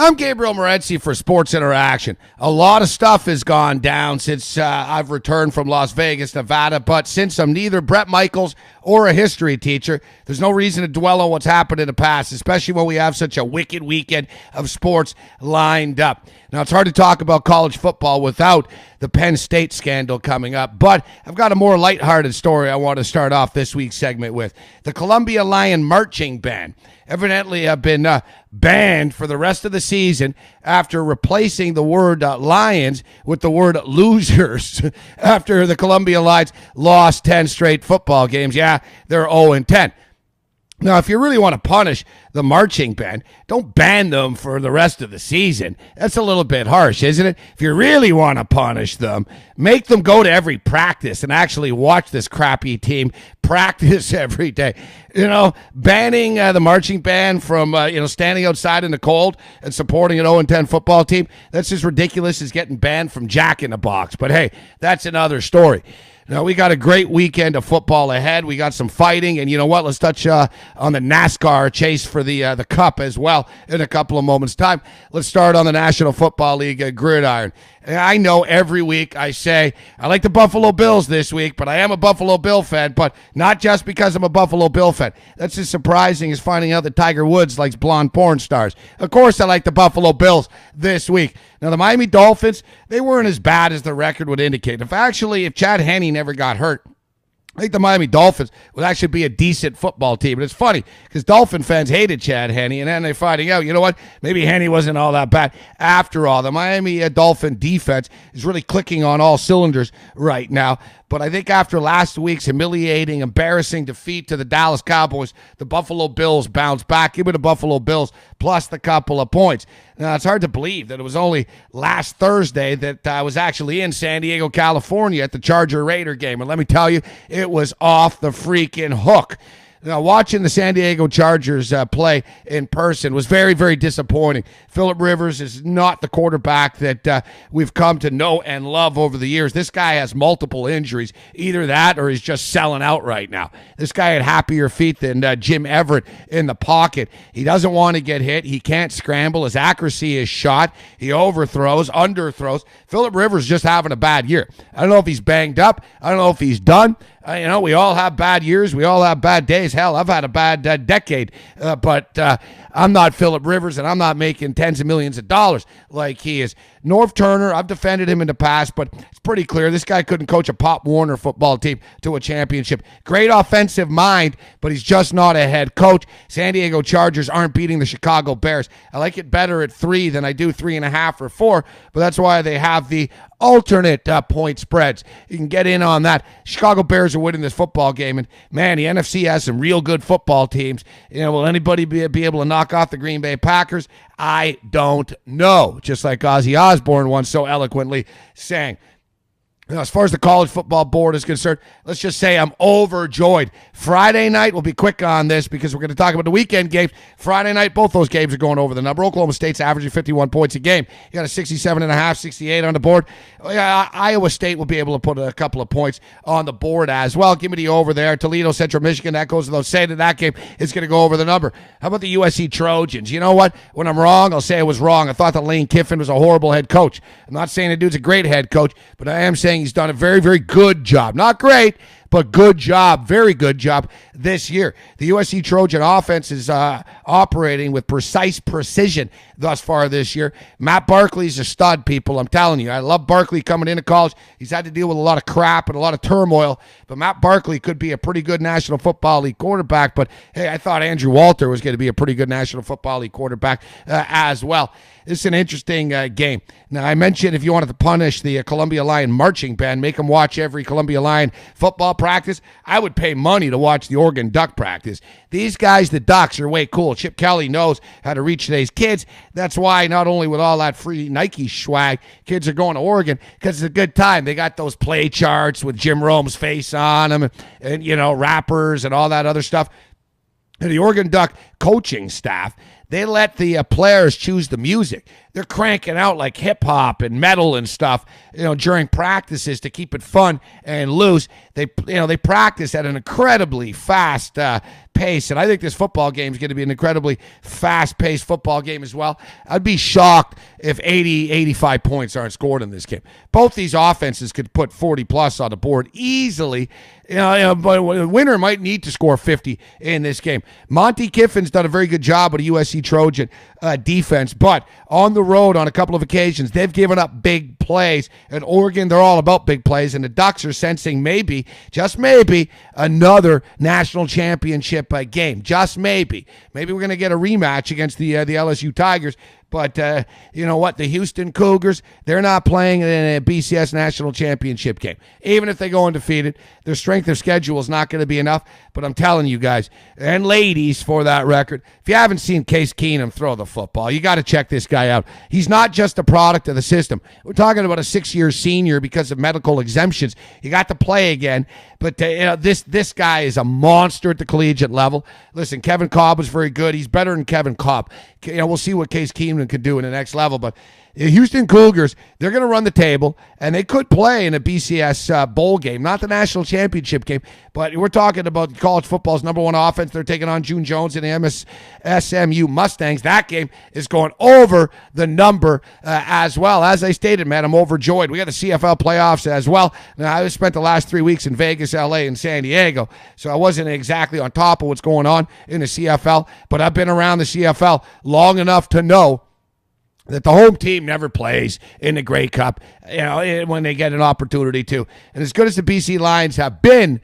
I'm Gabriel Morency for Sports Interaction. A lot of stuff has gone down since I've returned from Las Vegas, Nevada, but since I'm neither Brett Michaels or a history teacher, there's no reason to dwell on what's happened in the past, especially when we have such a wicked weekend of sports lined up. Now, it's hard to talk about college football without the Penn State scandal coming up, but I've got a more lighthearted story I want to start off this week's segment with. The Columbia Lion marching band evidently have been banned for the rest of the season after replacing the word Lions with the word losers after the Columbia Lions lost 10 straight football games. Yeah, they're 0-10. Now, if you really want to punish the marching band, don't ban them for the rest of the season. That's a little bit harsh, isn't it? If you really want to punish them, make them go to every practice and actually watch this crappy team practice every day. You know, banning the marching band from, standing outside in the cold and supporting an 0-10 football team, that's as ridiculous as getting banned from Jack in the Box. But hey, that's another story. Now, we got a great weekend of football ahead. We got some fighting, and you know what? Let's touch on the NASCAR chase for the Cup as well in a couple of moments' time. Let's start on the National Football League gridiron. And I know every week I say I like the Buffalo Bills this week, but I am a Buffalo Bill fan, but not just because I'm a Buffalo Bill fan. That's as surprising as finding out that Tiger Woods likes blonde porn stars. Of course I like the Buffalo Bills this week. Now, the Miami Dolphins, they weren't as bad as the record would indicate. If Chad Henne never got hurt, I think the Miami Dolphins would actually be a decent football team. And it's funny because Dolphin fans hated Chad Henne, and then they're finding out, you know what, maybe Henne wasn't all that bad. After all, the Miami Dolphin defense is really clicking on all cylinders right now. But I think after last week's humiliating, embarrassing defeat to the Dallas Cowboys, the Buffalo Bills bounced back. Give me the Buffalo Bills plus the couple of points. Now, it's hard to believe that it was only last Thursday that I was actually in San Diego, California at the Charger-Raider game. And let me tell you, it was off the freaking hook. Now, watching the San Diego Chargers play in person was very, very disappointing. Phillip Rivers is not the quarterback that we've come to know and love over the years. This guy has multiple injuries. Either that or he's just selling out right now. This guy had happier feet than Jim Everett in the pocket. He doesn't want to get hit. He can't scramble. His accuracy is shot. He overthrows, underthrows. Phillip Rivers just having a bad year. I don't know if he's banged up. I don't know if he's done. We all have bad years. We all have bad days. Hell, I've had a bad decade. But I'm not Phillip Rivers, and I'm not making tens of millions of dollars like he is. Norv Turner, I've defended him in the past, but it's pretty clear this guy couldn't coach a Pop Warner football team to a championship. Great offensive mind, but he's just not a head coach. San Diego Chargers aren't beating the Chicago Bears. I like it better at 3 than I do 3.5 or 4, but that's why they have the alternate point spreads. You can get in on that. Chicago Bears are winning this football game, and man, the NFC has some real good football teams. Will anybody be able to knock off the Green Bay Packers? I don't know. Just like Ozzy Osbourne once so eloquently sang. Now, as far as the college football board is concerned, let's just say I'm overjoyed. Friday night, we'll be quick on this because we're going to talk about the weekend games. Friday night, both those games are going over the number. Oklahoma State's averaging 51 points a game. You got a 67.5, 68 on the board. Iowa State will be able to put a couple of points on the board as well. Give me the over there. Toledo, Central Michigan, that goes without saying that game is going to go over the number. How about the USC Trojans? You know what? When I'm wrong, I'll say I was wrong. I thought that Lane Kiffin was a horrible head coach. I'm not saying the dude's a great head coach, but I am saying he's done a very, very good job. Not great, but good job, very good job this year. The USC Trojan offense is operating with precise precision thus far this year. Matt Barkley's a stud, people. I'm telling you. I love Barkley coming into college. He's had to deal with a lot of crap and a lot of turmoil, but Matt Barkley could be a pretty good National Football League quarterback. But, hey, I thought Andrew Walter was going to be a pretty good National Football League quarterback as well. It's an interesting game. Now, I mentioned if you wanted to punish the Columbia Lion marching band, make them watch every Columbia Lion football practice, I would pay money to watch the Oregon Duck practice. These guys, the Ducks, are way cool. Chip Kelly knows how to reach today's kids. That's why not only with all that free Nike swag, kids are going to Oregon because it's a good time. They got those play charts with Jim Rome's face on them and rappers and all that other stuff. And the Oregon Duck coaching staff, they let the players choose the music. They're cranking out like hip hop and metal and stuff, during practices to keep it fun and loose. They practice at an incredibly fast pace, and I think this football game is going to be an incredibly fast-paced football game as well. I'd be shocked if 80, 85 points aren't scored in this game. Both these offenses could put 40-plus on the board easily. But a winner might need to score 50 in this game. Monty Kiffin's done a very good job with a USC Trojan defense, but on the road on a couple of occasions, they've given up big plays. At Oregon, they're all about big plays, and the Ducks are sensing maybe, just maybe, another national championship game. Just maybe. Maybe we're going to get a rematch against the LSU Tigers. But you know what? The Houston Cougars, they're not playing in a BCS national championship game. Even if they go undefeated, their strength of schedule is not going to be enough. But I'm telling you guys, and ladies for that record, if you haven't seen Case Keenum throw the football, you got to check this guy out. He's not just a product of the system. We're talking about a 6-year senior because of medical exemptions. He got to play again. But this guy is a monster at the collegiate level. Listen, Kevin Cobb was very good. He's better than Kevin Cobb. We'll see what Case Keenum can do in the next level. But the Houston Cougars, they're going to run the table, and they could play in a BCS bowl game, not the national championship game. But we're talking about college football's number one offense. They're taking on June Jones and the SMU Mustangs. That game is going over the number as well. As I stated, man, I'm overjoyed. We got the CFL playoffs as well. Now, I spent the last 3 weeks in Vegas, LA, and San Diego, so I wasn't exactly on top of what's going on in the CFL, but I've been around the CFL long enough to know that the home team never plays in the Grey Cup, when they get an opportunity to. And as good as the BC Lions have been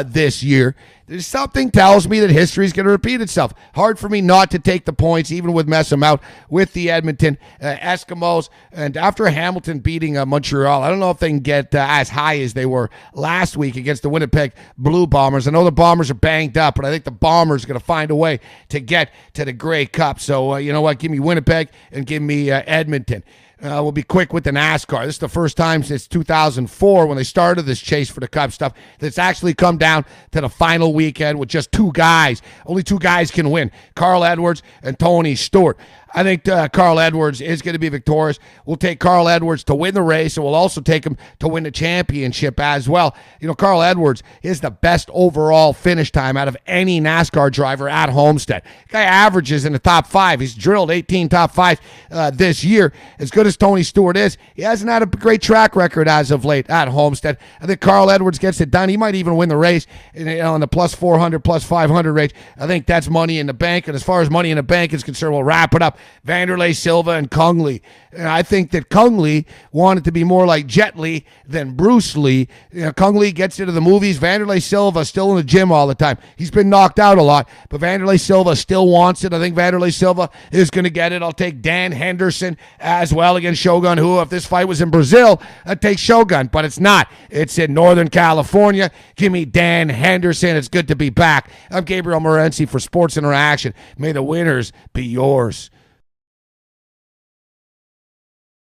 this year, there's something tells me that history is going to repeat itself. Hard for me not to take the points, even with mess them out with the Edmonton Eskimos. And after Hamilton beating Montreal, I don't know if they can get as high as they were last week against the Winnipeg Blue Bombers. I know the Bombers are banged up, but I think the Bombers are going to find a way to get to the Grey Cup. So, you know what? Give me Winnipeg and give me Edmonton. We'll be quick with the NASCAR. This is the first time since 2004 when they started this chase for the Cup stuff that's actually come down to the final weekend with just two guys. Only two guys can win, Carl Edwards and Tony Stewart. I think Carl Edwards is going to be victorious. We'll take Carl Edwards to win the race, and we'll also take him to win the championship as well. Carl Edwards is the best overall finish time out of any NASCAR driver at Homestead. Guy averages in the top 5. He's drilled 18 top 5 this year. As good as Tony Stewart is, he hasn't had a great track record as of late at Homestead. I think Carl Edwards gets it done. He might even win the race in the plus 400, plus 500 range. I think that's money in the bank, and as far as money in the bank is concerned, we'll wrap it up. Vanderlei Silva and Kung Lee. And I think that Kung Lee wanted to be more like Jet Li than Bruce Lee. Kung Lee gets into the movies. Vanderlei Silva still in the gym all the time. He's been knocked out a lot, but Vanderlei Silva still wants it. I think Vanderlei Silva is going to get it. I'll take Dan Henderson as well against Shogun, who, if this fight was in Brazil, I'd take Shogun, but it's not. It's in Northern California. Give me Dan Henderson. It's good to be back. I'm Gabriel Morency for Sports Interaction. May the winners be yours.